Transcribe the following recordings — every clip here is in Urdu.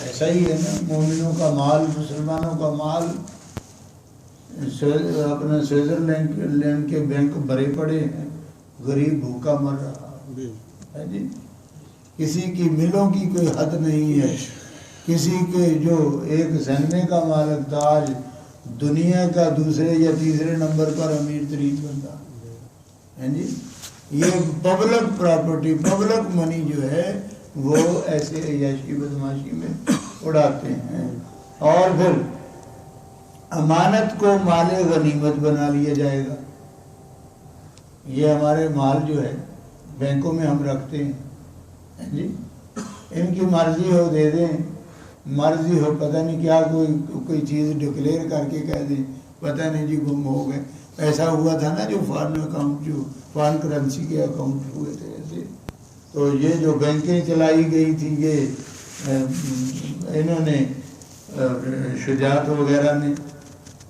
ایسا ہی ہے نا، مومنوں کا مال، مسلمانوں کا مال اپنا سوئٹزرلینڈ کے بینک بھرے پڑے ہیں، غریب بھوکا مر رہا ہے جی۔ کسی کی ملوں کی کوئی حد نہیں ہے، کسی کے جو ایک سینمے کا مالک تھا آج دنیا کا دوسرے یا تیسرے نمبر پر امیر ترین بندہ ہے جی۔ یہ پبلک پراپرٹی، پبلک منی جو ہے وہ ایسے عیاشی بدماشی میں اڑاتے ہیں۔ اور پھر امانت کو مال غنیمت بنا لیا جائے گا۔ یہ ہمارے مال جو ہے بینکوں میں ہم رکھتے ہیں جی، ان کی مرضی ہو دے دیں، مرضی ہو پتہ نہیں کیا کوئی چیز ڈکلیئر کر کے کہہ دیں پتہ نہیں جی گم ہو گئے۔ ایسا ہوا تھا نا جو فارن اکاؤنٹ، جو فارن کرنسی کے اکاؤنٹ ہوئے تھے ایسے، تو یہ جو بینکیں چلائی گئی تھی یہ انہوں نے شجاعت وغیرہ نے،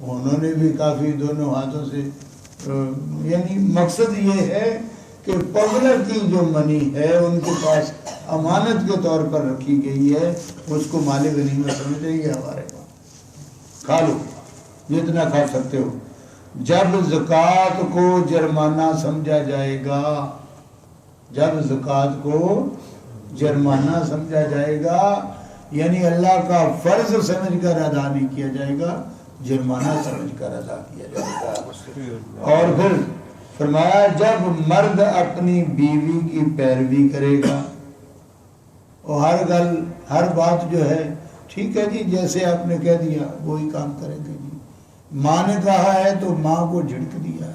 انہوں نے بھی کافی دونوں ہاتھوں سے، یعنی مقصد یہ ہے کہ پبلک کی جو منی ہے ان کے پاس امانت کے طور پر رکھی گئی ہے، اس کو مال غنیمت سمجھے یہ ہمارے پاس، کھا لو جتنا کھا سکتے ہو۔ جب زکوٰۃ کو جرمانہ سمجھا جائے گا، جب زکوٰۃ کو جرمانہ سمجھا جائے گا، یعنی اللہ کا فرض سمجھ کر ادا نہیں کیا جائے گا، جرمانہ سمجھ کر ادا کیا جائے گا۔ اور پھر فرمایا جب مرد اپنی بیوی کی پیروی کرے گا، اور ہر بات جو ہے ٹھیک ہے جی جیسے آپ نے کہہ دیا وہی کام کریں گے جی، ماں نے کہا ہے تو ماں کو جھڑک دیا ہے،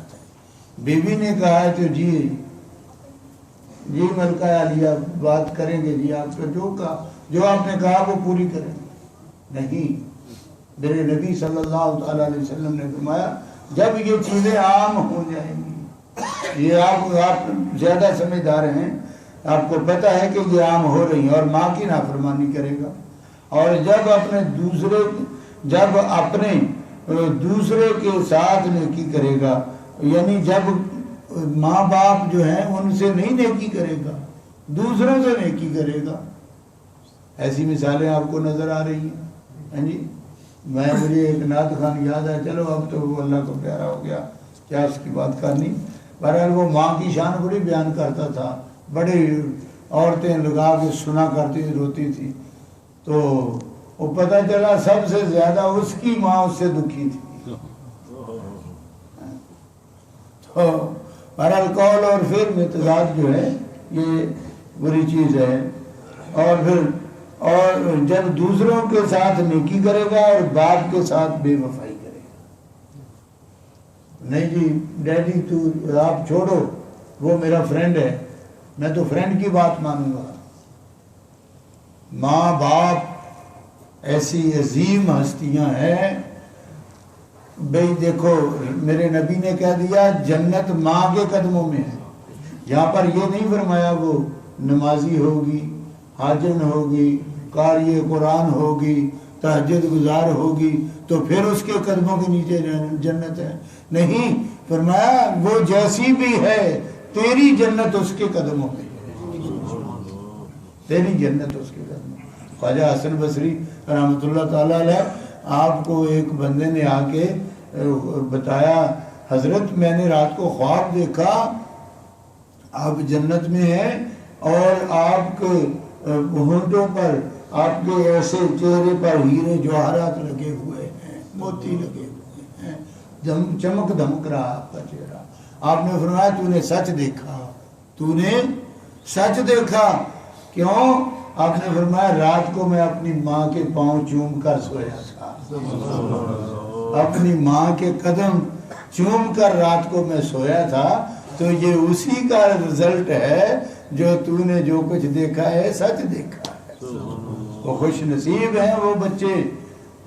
بیوی نے کہا ہے تو جی ملکہ عالیہ بات کریں گے جی، آپ کا جو آپ نے کہا وہ پوری کریں گے۔ نہیں، میرے نبی صلی اللہ تعالی علیہ وسلم نے فرمایا جب یہ چیزیں عام ہو جائیں گی، یہ آپ زیادہ سمجھدار ہیں، آپ کو پتہ ہے کہ یہ عام ہو رہی ہیں، اور ماں کی نافرمانی کرے گا، اور جب اپنے دوسرے کے ساتھ نیکی کرے گا، یعنی جب ماں باپ جو ہیں ان سے نہیں نیکی کرے گا، دوسروں سے نیکی کرے گا۔ ایسی مثالیں آپ کو نظر آ رہی ہیں جی۔ مجھے ایک نعت خان یاد ہے، چلو اب تو وہ اللہ کو پیارا ہو گیا، کیا اس کی بات کرنی، بہرحال وہ ماں کی شان بڑی بیان کرتا تھا، بڑی عورتیں لگا کے سنا کرتی تھی، روتی تھی، تو وہ پتہ چلا سب سے زیادہ اس کی ماں اس سے دکھی تھی۔ تو بہرحال قول اور فعل میں تضاد جو ہے یہ بری چیز ہے۔ اور جب دوسروں کے ساتھ نیکی کرے گا اور باپ کے ساتھ بے وفائی کرے گا، نہیں جی ڈیڈی تو آپ چھوڑو، وہ میرا فرینڈ ہے، میں تو فرینڈ کی بات مانوں گا۔ ماں باپ ایسی عظیم ہستیاں ہیں بھئی، دیکھو میرے نبی نے کہہ دیا جنت ماں کے قدموں میں ہے، یہاں پر یہ نہیں فرمایا وہ نمازی ہوگی، حاجن ہوگی، قاری قرآن ہوگی، تہجد گزار ہوگی تو پھر اس کے قدموں کے نیچے جنت ہے، نہیں، فرمایا وہ جیسی بھی ہے تیری جنت اس کے قدموں میں، تیری جنت اس کے قدموں میں۔ خواجہ حسن بصری رحمۃ اللہ تعالیٰ علیہ، آپ کو ایک بندے نے آ کے بتایا حضرت میں نے رات کو خواب دیکھا آپ جنت میں ہیں اور آپ کے ہونٹوں پر آپ کے ایسے چہرے پر ہیرے جواہرات لگے ہوئے ہیں، موتی لگے ہوئے ہیں، چمک دمک رہا آپ کا چہرہ۔ آپ نے فرمایا تو نے سچ دیکھا، تو نے سچ دیکھا، کیوں؟ آپ نے فرمایا رات کو میں اپنی ماں کے پاؤں چوم کر سویا تھا، اپنی ماں کے قدم چوم کر رات کو میں سویا تھا، تو یہ اسی کا رزلٹ ہے جو تو نے جو کچھ دیکھا ہے سچ دیکھا ہے۔ وہ خوش نصیب ہیں وہ بچے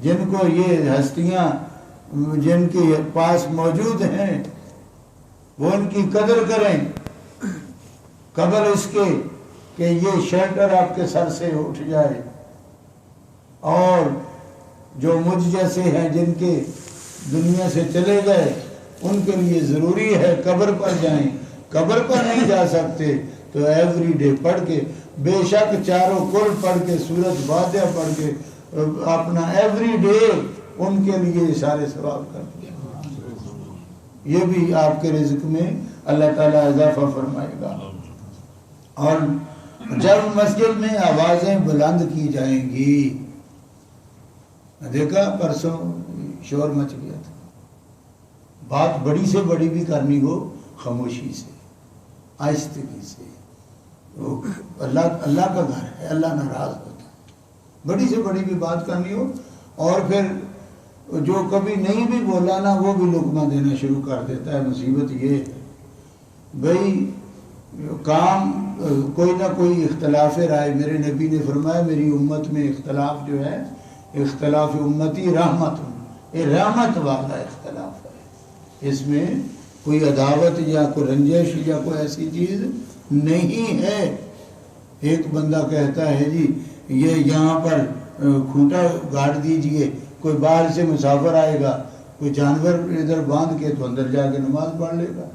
جن کو یہ ہستیاں جن کے پاس موجود ہیں، وہ ان کی قدر کریں قبل اس کے کہ یہ شیلٹر آپ کے سر سے اٹھ جائے۔ اور جو مجھ جیسے ہیں جن کے دنیا سے چلے گئے ان کے لیے ضروری ہے قبر پر جائیں، قبر پر نہیں جا سکتے تو ایوری ڈے پڑھ کے، بے شک چاروں کل پڑھ کے، سورۃ فاتحہ پڑھ کے اپنا ایوری ڈے ان کے لیے اشارے ثواب کر دیا، یہ بھی آپ کے رزق میں اللہ تعالیٰ اضافہ فرمائے گا۔ اور جب مسجد میں آوازیں بلند کی جائیں گی، دیکھا پرسوں شور مچ گیا تھا، بات بڑی سے بڑی بھی کرنی ہو خاموشی سے، آہستگی سے، اللہ کا گھر ہے، اللہ ناراض ہوتا ہے، بڑی سے بڑی بھی بات کرنی ہو، اور پھر جو کبھی نہیں بھی بولا نا وہ بھی لقمہ دینا شروع کر دیتا ہے۔ مصیبت یہ ہے بھئی، کام کوئی نہ کوئی اختلاف رائے، میرے نبی نے فرمایا میری امت میں اختلاف جو ہے، اختلاف امتی رحمت، یہ رحمت والا اختلاف ہے، اس میں کوئی عداوت یا کوئی رنجش یا کوئی ایسی چیز نہیں ہے۔ ایک بندہ کہتا ہے جی یہ یہاں پر کھوٹا گاڑ دیجئے، کوئی باہر سے مسافر آئے گا، کوئی جانور ادھر باندھ کے تو اندر جا کے نماز پڑھ لے گا،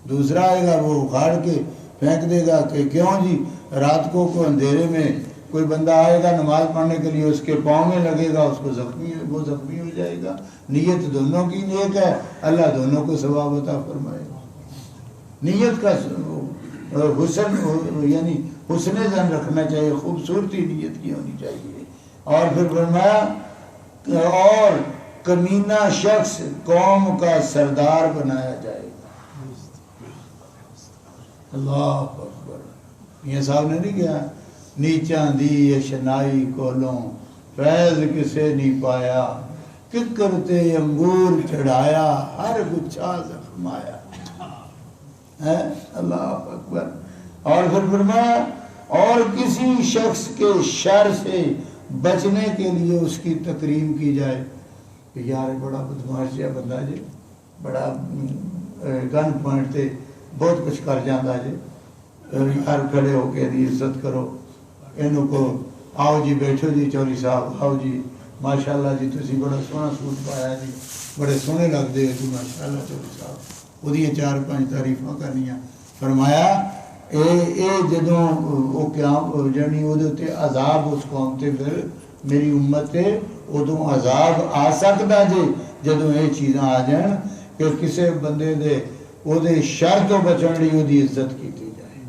دوسرا آئے گا وہ اکھاڑ کے پھینک دے گا کہ کیوں جی، رات کو اندھیرے میں کوئی بندہ آئے گا نماز پڑھنے کے لیے، اس کے پاؤں میں لگے گا، اس کو وہ زخمی ہو جائے گا۔ نیت دونوں کی نیک ہے، اللہ دونوں کو ثواب عطا فرمائے گا۔ نیت کا حسن، یعنی حسن ظن رکھنا چاہیے، خوبصورتی نیت کی ہونی چاہیے۔ اور پھر فرمایا اور کمینہ شخص قوم کا سردار بنایا جائے گا۔ اللہ اکبر، یہ صاحب نے نہیں کیا، نیچاں دی اشنائی کولوں فیض کسے نہیں پایا، ککرتے انگور چڑھایا ہر گچھا زخمایا، اللہ اکبر۔ اور پھر فرمایا اور کسی شخص کے شر سے بچنے کے لیے اس کی تکریم کی جائے کہ یار بڑا بدماش جہا بندہ جی، بڑا گن پوائنٹ تے بہت کچھ کر جاتا جی، یار کھڑے ہو کے دی عزت کرو انہوں کو، آؤ جی بیٹھو جی چوری صاحب، آؤ جی ماشاءاللہ جی تسی بڑا سونا سوٹ پایا جی، بڑے سونے لگ دے جی ماشاءاللہ چوری صاحب، وہ دیئے 4-5 تعریفاں کرنیاں۔ فرمایا اے جدوں وہ قیام جانی وہ دیتے عذاب اس قوم تے، پھر میری امت تے ادوں عذاب آ سکتا جی جدوں یہ چیزاں آ جائیں کہ کسے بندے دے وہ دے شر تو بچن لی وہ دی عزت کی جائے،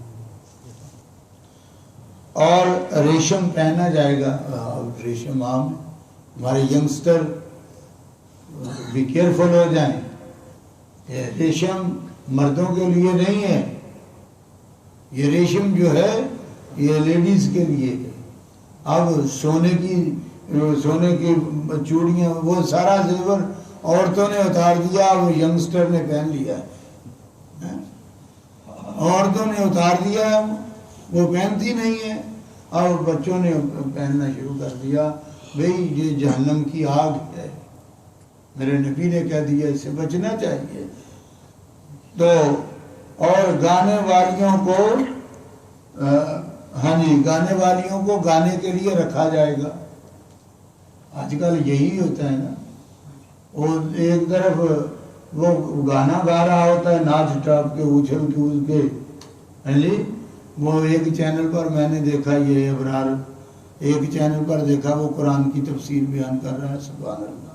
اور ریشم پہنا جائے گا، ریشم عام، ہمارے ینگسٹر بھی کیئرفل ہو جائیں، یہ ریشم مردوں کے لیے نہیں ہے، یہ ریشم جو ہے یہ لیڈیز کے لیے ہے۔ اب سونے کی چوڑیاں وہ سارا زیور عورتوں نے اتار دیا، وہ ینگسٹر نے پہن لیا ہے، عورتوں نے اتار دیا، وہ پہنتی نہیں ہے، اب بچوں نے پہننا شروع کر دیا۔ بھئی یہ جہنم کی آگ ہے، میرے نبی نے کہہ دیا اس سے بچنا چاہیے۔ تو اور گانے والیوں کو گانے والیوں کو گانے کے لیے رکھا جائے گا۔ آج کل یہی ہوتا ہے نا، وہ ایک طرف وہ گانا گا رہا ہوتا ہے ناچ ٹاپ کے اچھل کود کے، وہ ایک چینل پر میں نے دیکھا، یہ ابرار ایک چینل پر دیکھا وہ قرآن کی تفسیر بیان کر رہا ہے، سبحان اللہ۔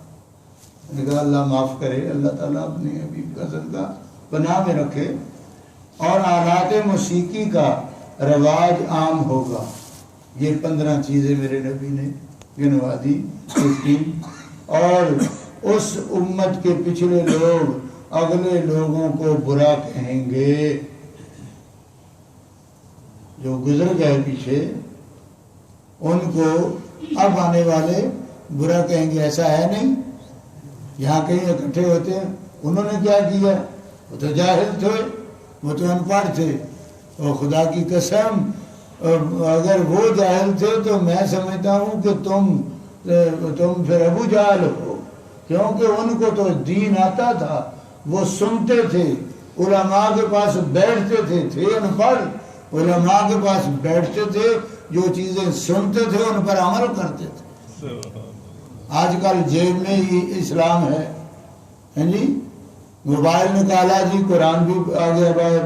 میں نے کہا اللہ معاف کرے، اللہ تعالیٰ اپنے حبیب کا صدقہ پناہ میں رکھے، اور آلات موسیقی کا رواج عام ہوگا۔ یہ 15 چیزیں میرے نبی نے گنوا دی، اور اس امت کے پچھلے لوگ اگلے لوگوں کو برا کہیں گے، جو گزر گئے پیچھے ان کو اب آنے والے برا کہیں گے۔ ایسا ہے نہیں، یہاں کہیں اکٹھے ہوتے ہیں، انہوں نے کیا کیا، وہ تو جاہل تھے، وہ تو ان پڑھ تھے، اور خدا کی قسم اگر وہ جاہل تھے تو میں سمجھتا ہوں کہ تم پھر ابو جہل ہو، کیونکہ ان کو تو دین آتا تھا، وہ سنتے تھے، علماء کے پاس بیٹھتے تھے ان پڑھ، علماء کے پاس بیٹھتے تھے، جو چیزیں سنتے تھے ان پر عمل کرتے تھے۔ آج کل جیب میں ہی اسلام ہے جی، موبائل نکالا جی، قرآن بھی آ گیا باہر،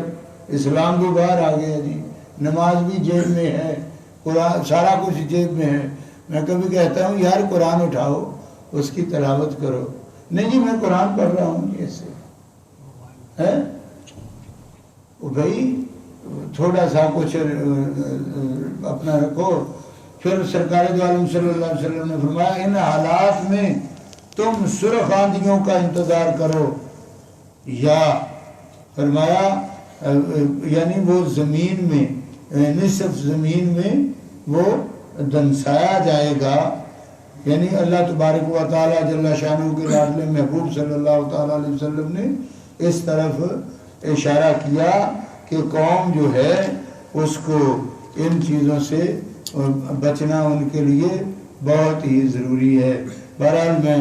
اسلام بھی باہر آ گیا جی، نماز بھی جیب میں ہے، قرآن سارا کچھ جیب میں ہے. میں کبھی کہتا ہوں یار قرآن اٹھاؤ اس کی تلاوت کرو. نہیں جی میں قرآن پڑھ رہا ہوں ایسے ہے. بھائی تھوڑا سا کچھ اپنا رکھو. پھر سرکار دو عالم صلی اللہ علیہ وسلم نے فرمایا ان حالات میں تم سرخ آندھیوں کا انتظار کرو، یا فرمایا یعنی وہ زمین میں نصف زمین میں وہ دنسایا جائے گا. یعنی اللہ تبارک و تعالیٰ جل شانہ کے لاڈلے محبوب صلی اللہ تعالیٰ علیہ وسلم نے اس طرف اشارہ کیا کہ قوم جو ہے اس کو ان چیزوں سے بچنا ان کے لیے بہت ہی ضروری ہے. بہرحال میں